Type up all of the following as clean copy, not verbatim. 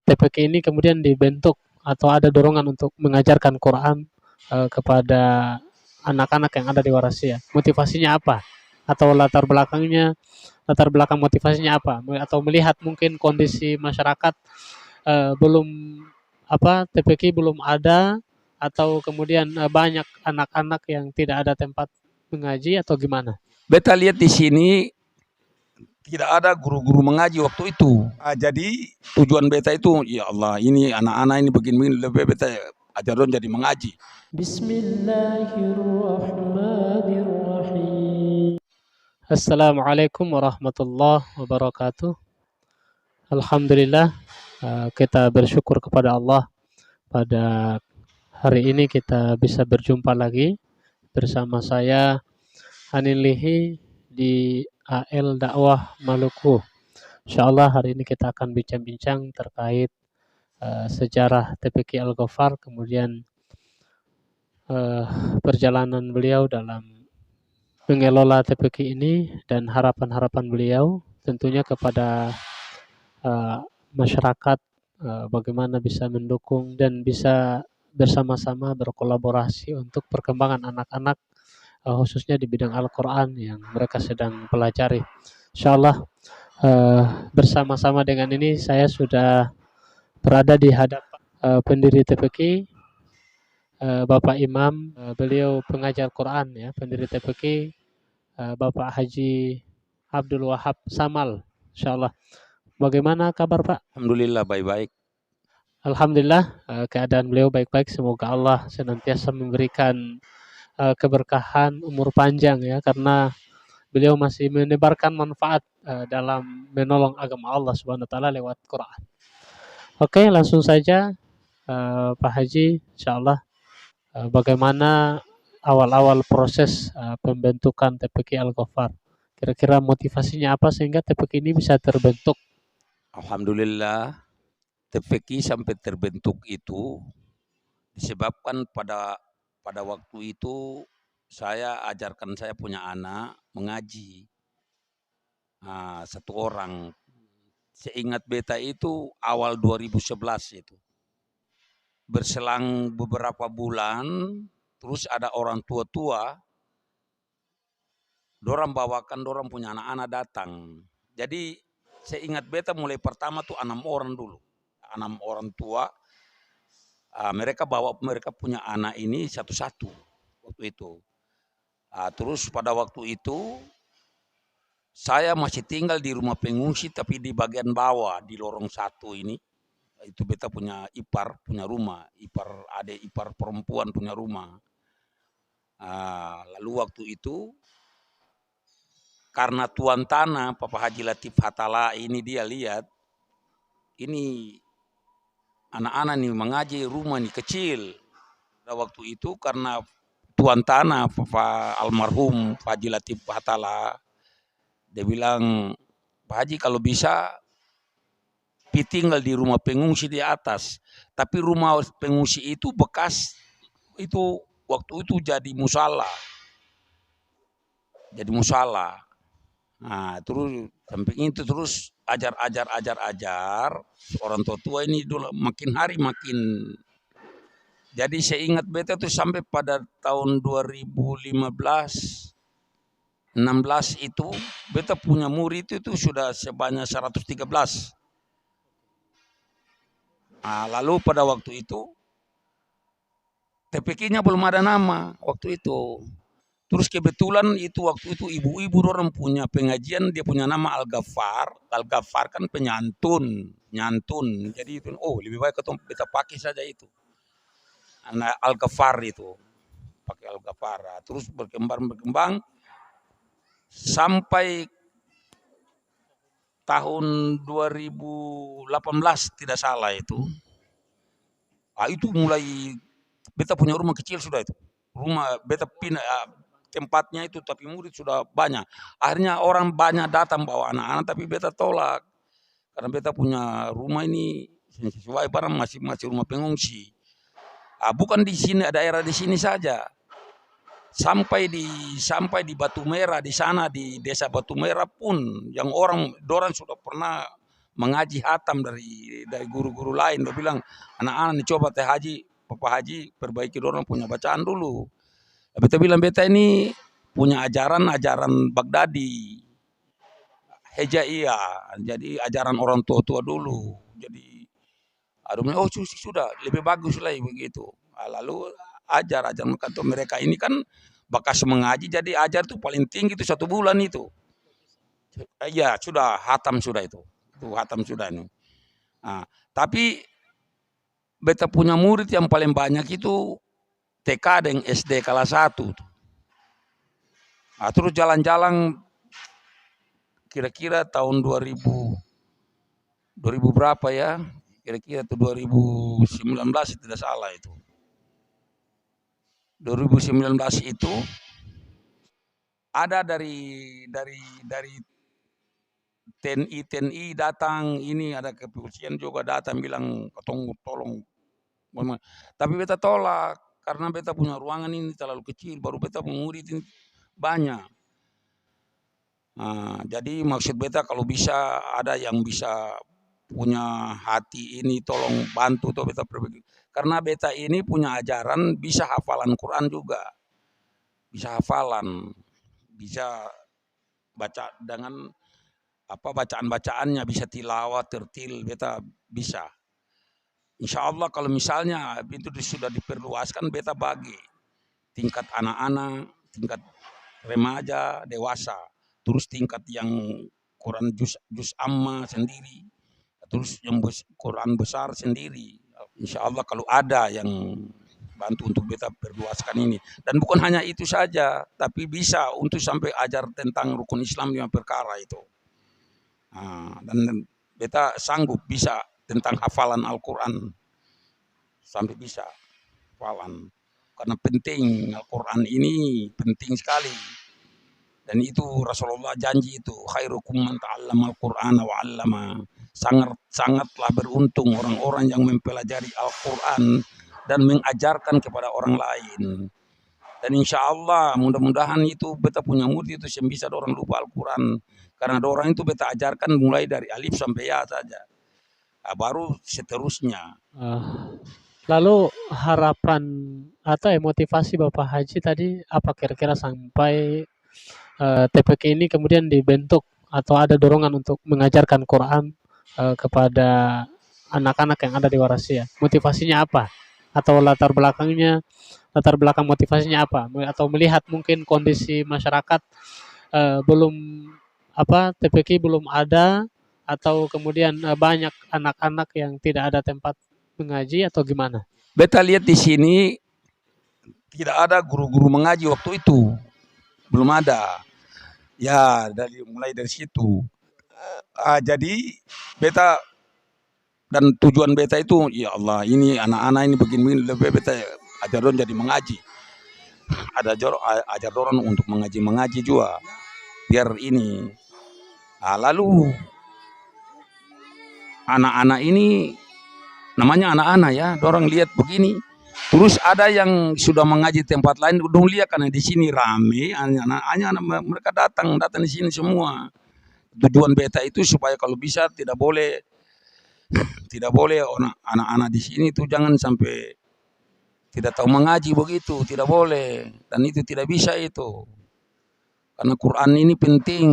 TPK ini kemudian dibentuk atau ada dorongan untuk mengajarkan Quran kepada anak-anak yang ada di Warasia? Motivasinya apa? Atau latar belakang motivasinya apa? Atau melihat mungkin kondisi masyarakat belum TPK belum ada, atau kemudian banyak anak-anak yang tidak ada tempat mengaji, atau gimana? Beta lihat di sini tidak ada guru-guru mengaji waktu itu. Jadi tujuan beta itu, ya Allah, ini anak-anak ini begini-begini, lebih beta ajarin jadi mengaji. Bismillahirrahmanirrahim. Assalamualaikum warahmatullahi wabarakatuh. Alhamdulillah, kita bersyukur kepada Allah pada hari ini kita bisa berjumpa lagi bersama saya Hanin Lihi di AL Dakwah Maluku. Insyaallah hari ini kita akan bincang-bincang terkait sejarah TPQ Al-Ghafar, kemudian perjalanan beliau dalam mengelola TPQ ini dan harapan-harapan beliau tentunya kepada masyarakat, bagaimana bisa mendukung dan bisa bersama-sama berkolaborasi untuk perkembangan anak-anak, khususnya di bidang Al-Quran yang mereka sedang pelajari. Insyaallah bersama-sama dengan ini saya sudah berada di hadapan pendiri TPQ, Bapak Imam, beliau pengajar Quran ya, pendiri TPQ, Bapak Haji Abdul Wahab Samal. Insyaallah. Bagaimana kabar Pak? Alhamdulillah baik-baik. Alhamdulillah, keadaan beliau baik-baik. Semoga Allah senantiasa memberikan keberkahan, umur panjang ya, karena beliau masih menebarkan manfaat dalam menolong agama Allah Subhanahu wa taala lewat Quran. Oke, langsung saja Pak Haji, insyaallah bagaimana awal-awal proses pembentukan TPQ Al-Ghafar? Kira-kira motivasinya apa sehingga TPQ ini bisa terbentuk? Alhamdulillah, TPQ sampai terbentuk itu disebabkan pada waktu itu saya ajarkan saya punya anak mengaji. Satu orang. Seingat beta itu awal 2011 itu. Berselang beberapa bulan, terus ada orang tua-tua, dorang bawakan dorang punya anak-anak datang. Jadi seingat beta mulai pertama tuh 6 orang dulu. 6 orang tua, mereka bawa mereka punya anak ini satu-satu waktu itu. Terus pada waktu itu saya masih tinggal di rumah pengungsi tapi di bagian bawah di lorong 1 ini. Itu beta punya ipar punya rumah, adik ipar perempuan punya rumah. Lalu waktu itu karena tuan tanah Papa Haji Latif Hatala ini dia lihat ini anak-anak nih mengaji rumah nih kecil. Pada waktu itu karena tuan tanah Papa almarhum Pak Haji Latif Hatala, dia bilang, Pak Haji kalau bisa tinggal di rumah pengungsi di atas. Tapi rumah pengungsi itu bekas itu waktu itu jadi musala. Terus samping itu terus ajar. Orang tua ini dulu makin hari makin. Jadi saya ingat beta tuh sampai pada tahun 2015 16 itu beta punya murid itu sudah sebanyak 113. Lalu pada waktu itu TPQ-nya belum ada nama waktu itu. Terus kebetulan itu waktu itu ibu-ibu orang punya pengajian, dia punya nama Al-Ghafar. Al-Ghafar kan penyantun, nyantun. Jadi itu lebih baik kita pakai saja itu. Al-Ghafar itu. Pakai Al-Ghafar. Terus berkembang sampai tahun 2018 tidak salah itu. Itu mulai beta punya rumah kecil sudah itu. Rumah beta pindah tempatnya itu tapi murid sudah banyak. Akhirnya orang banyak datang bawa anak-anak tapi beta tolak. Karena beta punya rumah ini sesuai barang masih rumah pengungsi. Bukan di sini daerah di sini saja. Sampai di Batu Merah di sana di desa Batu Merah pun yang dorang sudah pernah mengaji hatam dari guru-guru lain. Dia bilang, anak-anak nih coba teh haji, Papa Haji perbaiki dorong punya bacaan dulu. Beta bilang beta ini punya ajaran Baghdadi. Hejaiyah, jadi ajaran orang tua-tua dulu. Jadi oh sudah lebih bagus lah begitu. Lalu ajar kantor mereka ini kan bekas mengaji, jadi ajar tuh paling tinggi itu 1 bulan itu. Ya sudah hatam sudah itu hatam sudah ini. Nah, tapi beta punya murid yang paling banyak itu TK dan SD kelas 1. Nah, terus jalan-jalan kira-kira tahun 2000 berapa ya? Kira-kira tuh 2019 tidak salah itu. 2019 itu ada dari TNI datang, ini ada kepolisian juga datang bilang tolong. Tapi beta tolak karena beta punya ruangan ini terlalu kecil, baru beta murid ini banyak. Nah, jadi maksud beta kalau bisa ada yang bisa punya hati ini tolong bantu tuh beta perbaiki. Karena beta ini punya ajaran bisa hafalan Quran juga. Bisa hafalan, bisa baca dengan bacaan-bacaannya, bisa tilawat, tertil, beta bisa. Insya Allah kalau misalnya itu sudah diperluaskan, beta bagi tingkat anak-anak, tingkat remaja, dewasa, terus tingkat yang Quran juz amma sendiri, terus yang Quran besar sendiri. Insya Allah kalau ada yang bantu untuk beta perluaskan ini. Dan bukan hanya itu saja, tapi bisa untuk sampai ajar tentang rukun Islam 5 perkara itu. Nah, dan beta sanggup bisa tentang hafalan Al-Quran sampai bisa hafalan, karena penting Al-Quran ini penting sekali, dan itu Rasulullah janji itu khairukum man ta'allama Al-Qur'ana wa 'allama. Sangatlah beruntung orang-orang yang mempelajari Al-Quran dan mengajarkan kepada orang lain. Dan insya Allah mudah-mudahan itu beta punya murid itu yang bisa orang lupa Al-Quran. Karena orang itu beta ajarkan mulai dari alif sampai ya saja. Nah, baru seterusnya. Lalu harapan atau motivasi Bapak Haji tadi apa kira-kira sampai TPK ini kemudian dibentuk atau ada dorongan untuk mengajarkan Quran kepada anak-anak yang ada di Warasia? Motivasinya apa? Atau latar belakang motivasinya apa? Atau melihat mungkin kondisi masyarakat belum TPK belum ada, atau kemudian banyak anak-anak yang tidak ada tempat mengaji, atau gimana? Beta lihat di sini tidak ada guru-guru mengaji waktu itu, belum ada. Ya mulai dari situ. Jadi beta dan tujuan beta itu, ya Allah ini anak-anak ini begini lebih beta ajar dorang jadi mengaji. Ajar dorang untuk mengaji juga biar ini. Lalu anak-anak ini namanya anak-anak ya, dorang lihat begini. Terus ada yang sudah mengaji tempat lain, dong lihat karena di sini rame, anak-anak mereka datang di sini semua. Tujuan beta itu supaya kalau bisa tidak boleh anak-anak di sini itu jangan sampai tidak tahu mengaji begitu, tidak boleh, dan itu tidak bisa itu. Karena Quran ini penting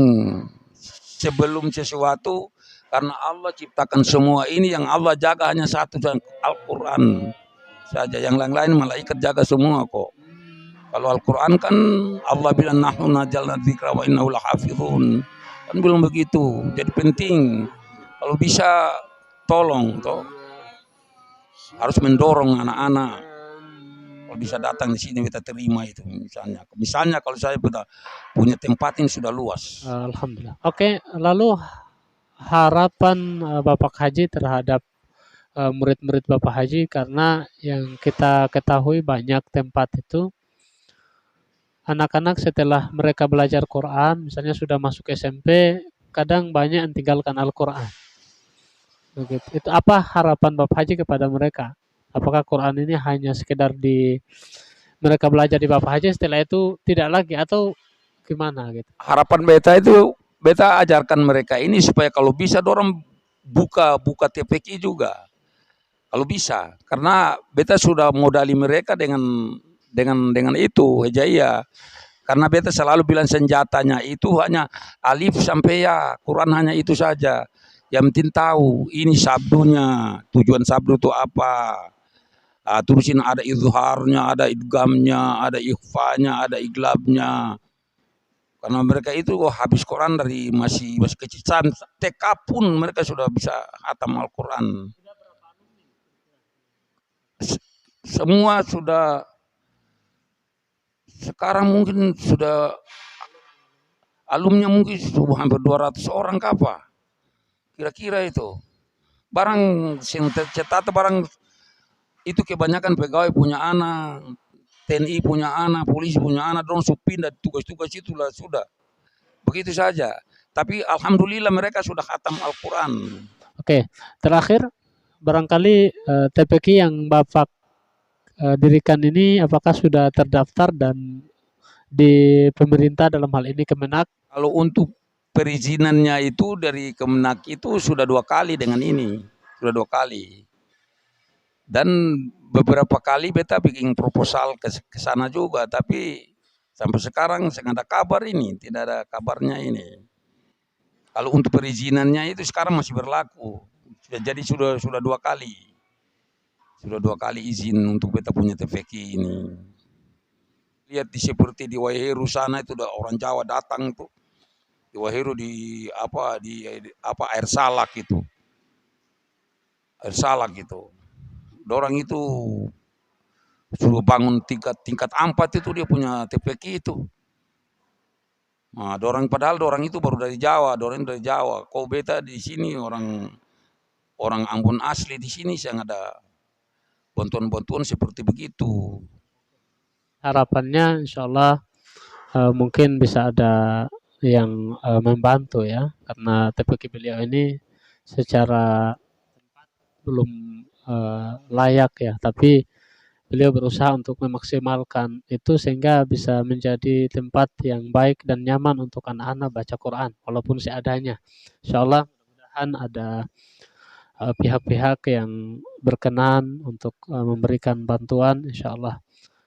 sebelum sesuatu, karena Allah ciptakan semua ini, yang Allah jaga hanya satu, Al-Quran saja. Yang lain-lain malaikat jaga semua kok. Kalau Al-Quran kan Allah bilang nahnu nazzalna dzikra wa innahu lahafizun. Kan belum begitu. Jadi penting kalau bisa tolong toh, harus mendorong anak-anak. Kalau bisa datang di sini kita terima itu misalnya kalau saya punya tempat yang sudah luas. Alhamdulillah. Oke, lalu harapan Bapak Haji terhadap murid-murid Bapak Haji, karena yang kita ketahui banyak tempat itu anak-anak setelah mereka belajar Quran, misalnya sudah masuk SMP, kadang banyak yang tinggalkan Al-Quran. Begitu. Itu apa harapan Bapak Haji kepada mereka? Apakah Quran ini hanya sekedar mereka belajar di Bapak Haji, setelah itu tidak lagi, atau gimana gitu? Harapan beta itu, beta ajarkan mereka ini supaya kalau bisa dorong buka TPQ juga kalau bisa, karena beta sudah modali mereka dengan itu Hejaya, karena beta selalu bilang senjatanya itu hanya alif sampai ya, Quran hanya itu saja. Yang penting tahu ini sabdunya, tujuan sabdu itu apa. Terusin ada izharnya, ada idgamnya, ada ikhfanya, ada iglabnya. Karena mereka itu habis Quran dari masih kecil. TK pun mereka sudah bisa hatam Al-Quran. Semua sudah, sekarang mungkin sudah alumnya mungkin sudah hampir 200 orang kapa. Kira-kira itu. Barang cetak barang itu kebanyakan pegawai punya anak, TNI punya anak, polisi punya anak, dong pindah tugas-tugas itulah sudah. Begitu saja. Tapi alhamdulillah mereka sudah khatam Al-Quran. Oke, terakhir barangkali TPQ yang Bapak dirikan ini apakah sudah terdaftar dan di pemerintah dalam hal ini Kemenak? Kalau untuk perizinannya itu dari Kemenak itu sudah 2 kali dengan ini, sudah 2 kali. Dan beberapa kali beta bikin proposal ke sana juga, tapi sampai sekarang saya ada kabar ini, tidak ada kabarnya ini. Kalau untuk perizinannya itu sekarang masih berlaku. Jadi sudah 2 kali. Sudah 2 kali izin untuk beta punya TVQ ini. Lihat seperti di Waheru sana itu udah orang Jawa datang tuh. Di Waheru di apa air salak itu. Air salak itu. Dorang itu suruh bangun tingkat 4 itu dia punya TPQ itu. Nah, padahal dorang itu baru dari Jawa, dorang dari Jawa. Kau beta di sini orang Ambon asli di sini saya ada bantuan-bantuan seperti begitu. Harapannya insya Allah mungkin bisa ada yang membantu ya, karena TPQ beliau ini secara belum layak ya, tapi beliau berusaha untuk memaksimalkan itu sehingga bisa menjadi tempat yang baik dan nyaman untuk anak-anak baca Quran walaupun seadanya. Insya Allah mudah-mudahan ada pihak-pihak yang berkenan untuk memberikan bantuan insya Allah.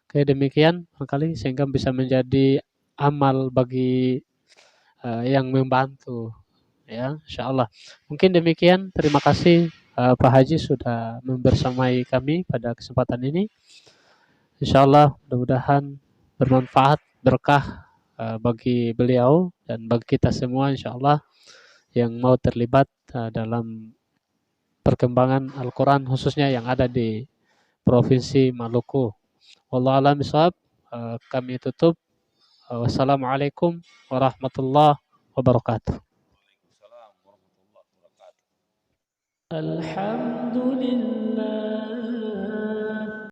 Oke, demikian barangkali sehingga bisa menjadi amal bagi yang membantu ya insya Allah. Mungkin demikian, terima kasih Pak Haji sudah membersamai kami pada kesempatan ini. Insya Allah mudah-mudahan bermanfaat, berkah bagi beliau dan bagi kita semua insya Allah yang mau terlibat dalam perkembangan Al-Quran khususnya yang ada di Provinsi Maluku. Wallahu a'lam bishawab. Kami tutup. Wassalamualaikum warahmatullahi wabarakatuh. Alhamdulillah.